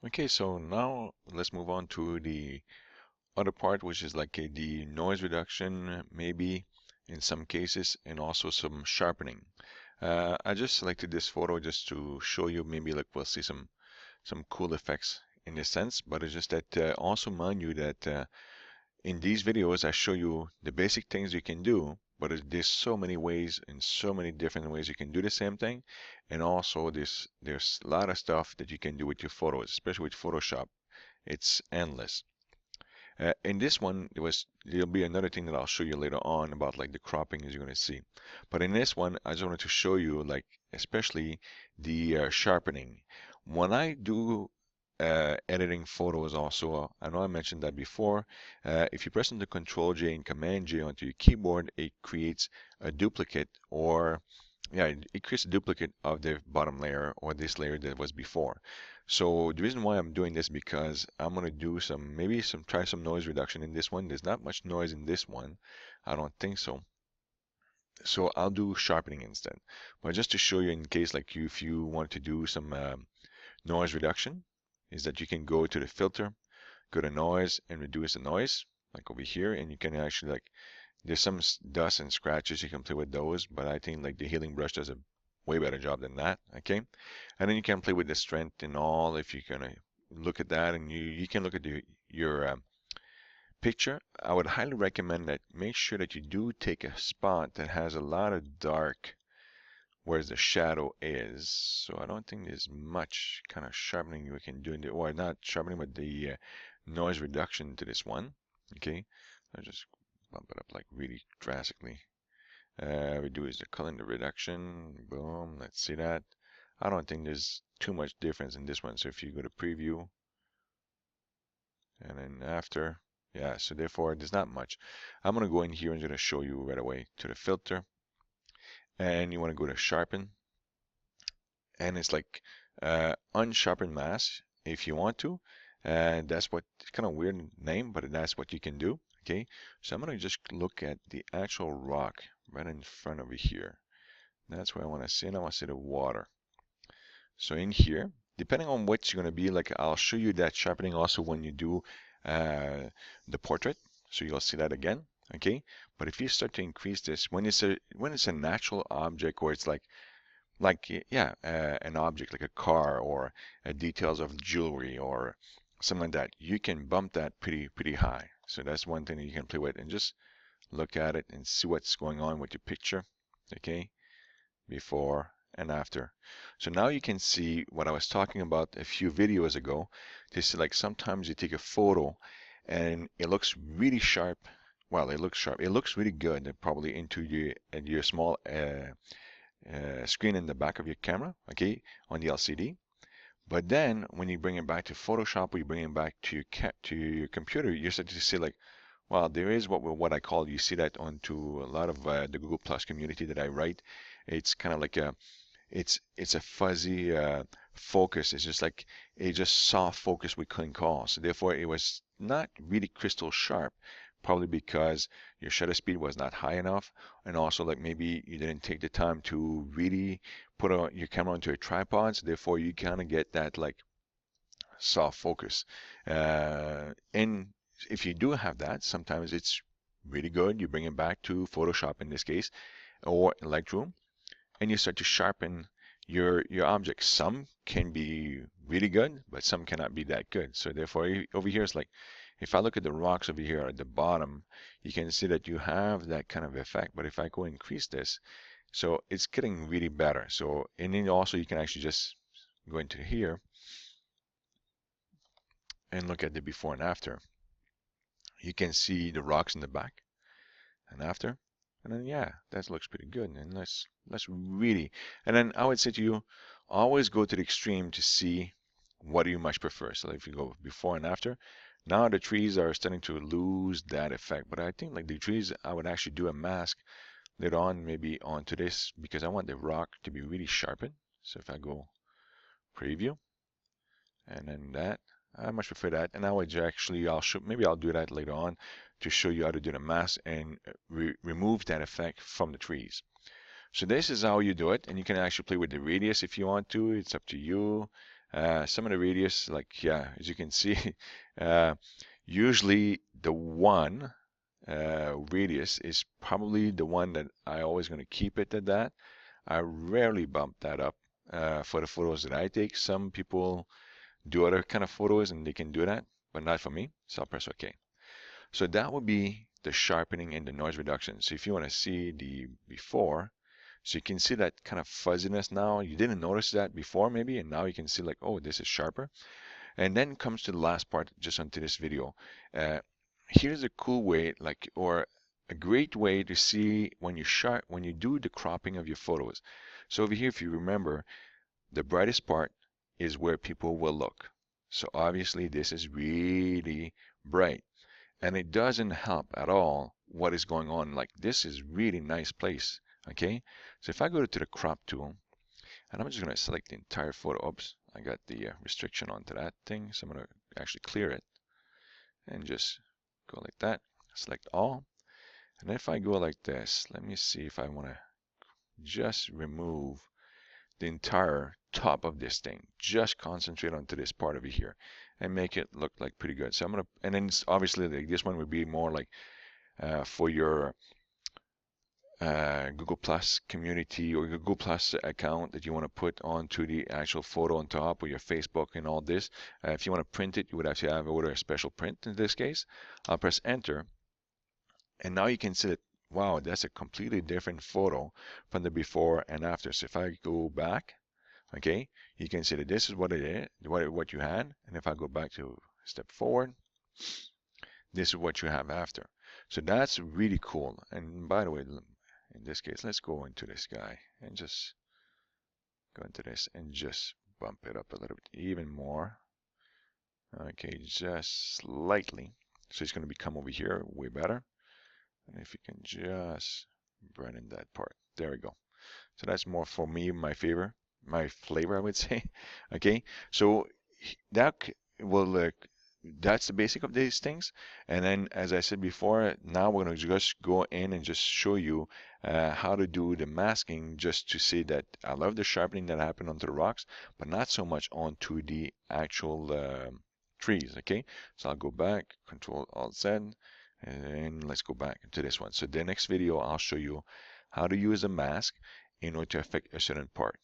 Okay, so now let's move on to the other part, which is like the noise reduction, maybe in some cases, and also some sharpening. I just selected this photo just to show you maybe like we'll see some cool effects in this sense, but it's just that also mind you that in these videos I show you the basic things you can do, but there's so many ways and so many different ways you can do the same thing, and also there's a lot of stuff that you can do with your photos, especially with Photoshop. It's endless. In this one, there'll be another thing that I'll show you later on about like the cropping as you're going to see. But in this one, I just wanted to show you like especially the sharpening. When I do editing photos also, I know I mentioned that before. If you press on the Control J and Command J onto your keyboard, it creates a duplicate or yeah, it creates a duplicate of the bottom layer or this layer that was before. So the reason why I'm doing this because I'm gonna do try some noise reduction in this one. There's not much noise in this one. I don't think so. So I'll do sharpening instead. But just to show you in case like if you want to do some noise reduction, is that you can go to the filter, go to noise and reduce the noise, like over here, and you can actually like there's some dust and scratches you can play with those, but I think like the healing brush does a way better job than that. Okay, and then you can play with the strength and all if you're gonna look at that, and you can look at your picture. I would highly recommend that make sure that you do take a spot that has a lot of dark where the shadow is. So I don't think there's much kind of sharpening you can do in the, or not sharpening, but the noise reduction to this one. Okay, I'll just bump it up like really drastically. We do is the color and the reduction. Boom, let's see that. I don't think there's too much difference in this one. So if you go to preview and then after, yeah, so therefore there's not much. I'm gonna go in here and just show you right away to the filter, and you want to go to sharpen, and it's like unsharpen mask if you want to, and that's what kind of weird name, but that's what you can do. Okay, so I'm gonna just look at the actual rock right in front of you here. That's what I want to see, and I want to see the water. So in here, depending on what you're going to be, like I'll show you that sharpening also when you do the portrait. So you'll see that again, okay? But if you start to increase this, when it's a natural object or it's yeah, an object like a car or details of jewelry or something like that, you can bump that pretty high. So that's one thing that you can play with and just look at it and see what's going on with your picture, okay? Before and after. So now you can see what I was talking about a few videos ago. This is like sometimes you take a photo and it looks really sharp. Well, it looks sharp. It looks really good, probably into your small screen in the back of your camera, okay, on the LCD. But then when you bring it back to Photoshop or you bring it back to your computer, you start to see like, well, there is what I call, you see that onto a lot of the Google Plus community that I write. It's kind of like it's a fuzzy focus. It's just like a just soft focus we couldn't call. So therefore, it was not really crystal sharp, probably because your shutter speed was not high enough, and also like maybe you didn't take the time to really put your camera onto a tripod. So therefore, you kind of get that like soft focus. And if you do have that, sometimes it's really good. You bring it back to Photoshop in this case, or Lightroom, and you start to sharpen your objects. Some can be really good, but some cannot be that good. So therefore, over here, it's like if I look at the rocks over here at the bottom, you can see that you have that kind of effect. But if I go increase this, so it's getting really better. So, and then also you can actually just go into here and look at the before and after. You can see the rocks in the back and after. And then yeah, that looks pretty good. And let's really, and then I would say to you, always go to the extreme to see what do you much prefer. So if you go before and after, now the trees are starting to lose that effect. But I think like the trees, I would actually do a mask later on, maybe onto this because I want the rock to be really sharpened. So if I go preview and then that, I much prefer that. And I would actually, maybe I'll do that later on to show you how to do the mask and remove that effect from the trees. So this is how you do it, and you can actually play with the radius if you want to. It's up to you. Some of the radius, like, yeah, as you can see, uh, usually the one radius is probably the one that I always going to keep it at that. I rarely bump that up for the photos that I take. Some people do other kind of photos and they can do that, but not for me. So I'll press OK. So that would be the sharpening and the noise reduction. So if you want to see the before, so you can see that kind of fuzziness now. You didn't notice that before maybe, and now you can see like, oh, this is sharper. And then comes to the last part just onto this video. Uh, Here's a cool way, like, or a great way to see when you do the cropping of your photos. So over here, if you remember, the brightest part is where people will look. So obviously this is really bright, and it doesn't help at all what is going on. Like, this is really nice place. Okay, so if I go to the crop tool, and I'm just going to select the entire photo. Oops, I got the restriction onto that thing, so I'm going to actually clear it and just go like that. Select all. And if I go like this, let me see if I want to just remove the entire top of this thing. Just concentrate onto this part over here and make it look like pretty good. So I'm going to, and then obviously like this one would be more like for your Google Plus community or Google Plus account that you want to put onto the actual photo on top, or your Facebook and all this. If you want to print it, you would actually have order a special print in this case. I'll press enter, and now you can see that, wow, that's a completely different photo from the before and after. So if I go back, okay, you can see that this is what it is, what you had, and if I go back to step forward, this is what you have after. So that's really cool. And by the way, in this case, let's go into this guy and just go into this and just bump it up a little bit even more. Okay, just slightly. So it's going to become over here way better. And if you can just burn in that part. There we go. So that's more for me, my flavor, I would say. Okay, so that will that's the basic of these things. And then, as I said before, now we're going to just go in and just show you how to do the masking, just to see that I love the sharpening that happened onto the rocks, but not so much onto the actual trees. Okay, so I'll go back, Control Alt Z, and let's go back to this one. So the next video, I'll show you how to use a mask in order to affect a certain part.